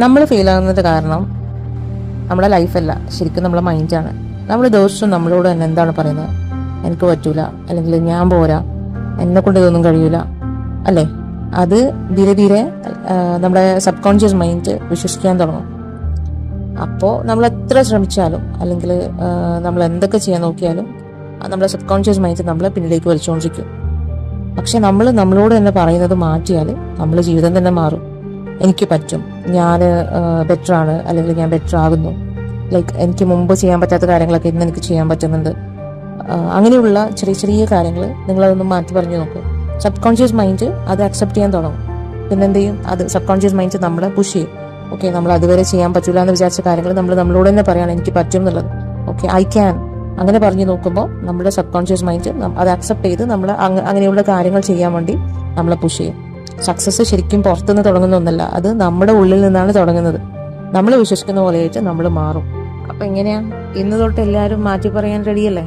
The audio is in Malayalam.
നമ്മൾ ഫെയിൽ ആകുന്നത് കാരണം നമ്മുടെ ലൈഫല്ല, ശരിക്കും നമ്മളെ മൈൻഡാണ്. നമ്മൾ ദിവസവും നമ്മളോട് തന്നെ എന്താണ് പറയുന്നത്? എനിക്ക് പറ്റൂല, അല്ലെങ്കിൽ ഞാൻ പോരാ, എന്നെ കൊണ്ട് ഇതൊന്നും കഴിയൂല, അല്ലേ? അത് ധീരെ ധീരെ നമ്മുടെ സബ് കോൺഷ്യസ് മൈൻഡ് വിശ്വസിക്കാൻ തുടങ്ങും. അപ്പോൾ നമ്മൾ എത്ര ശ്രമിച്ചാലും അല്ലെങ്കിൽ നമ്മൾ എന്തൊക്കെ ചെയ്യാൻ നോക്കിയാലും നമ്മുടെ സബ് കോൺഷ്യസ് മൈൻഡ് നമ്മളെ പിന്നിലേക്ക് വലിച്ചുകൊണ്ടിരിക്കും. പക്ഷെ നമ്മൾ നമ്മളോട് തന്നെ പറയുന്നത് മാറ്റിയാൽ നമ്മുടെ ജീവിതം തന്നെ മാറും. എനിക്ക് പറ്റും, ഞാൻ ബെറ്റർ ആണ്, അല്ലെങ്കിൽ ഞാൻ ബെറ്റർ ആകുന്നു, ലൈക്ക് എനിക്ക് മുമ്പ് ചെയ്യാൻ പറ്റാത്ത കാര്യങ്ങളൊക്കെ ഇന്ന് എനിക്ക് ചെയ്യാൻ പറ്റുന്നുണ്ട്. അങ്ങനെയുള്ള ചെറിയ ചെറിയ കാര്യങ്ങൾ നിങ്ങളതൊന്ന് മാറ്റി പറഞ്ഞു നോക്കും. സബ് കോൺഷ്യസ് മൈൻഡ് അത് അക്സെപ്റ്റ് ചെയ്യാൻ തുടങ്ങും. പിന്നെന്ത് ചെയ്യും? അത് സബ് കോൺഷ്യസ് മൈൻഡ് നമ്മളെ പുഷ് ചെയ്യും. ഓക്കെ, നമ്മൾ അതുവരെ ചെയ്യാൻ പറ്റില്ല എന്ന് വിചാരിച്ച കാര്യങ്ങൾ നമ്മൾ നമ്മളോട് തന്നെ പറയാണ് എനിക്ക് പറ്റും എന്നുള്ളത്. ഓക്കെ, ഐ ക്യാൻ, അങ്ങനെ പറഞ്ഞു നോക്കുമ്പോൾ നമ്മുടെ സബ് കോൺഷ്യസ് മൈൻഡ് അത് അക്സെപ്റ്റ് ചെയ്ത് നമ്മൾ അങ്ങനെയുള്ള കാര്യങ്ങൾ ചെയ്യാൻ വേണ്ടി നമ്മളെ പുഷ് ചെയ്യും. സക്സസ് ശരിക്കും പുറത്തുനിന്ന് തുടങ്ങുന്ന ഒന്നല്ല, അത് നമ്മുടെ ഉള്ളിൽ നിന്നാണ് തുടങ്ങുന്നത്. നമ്മൾ വിശ്വസിക്കുന്ന പോലെയായിട്ട് നമ്മൾ മാറും. അപ്പൊ എങ്ങനെയാ? ഇന്ന് തൊട്ട് എല്ലാവരും മാറ്റി പറയാൻ റെഡിയല്ലേ?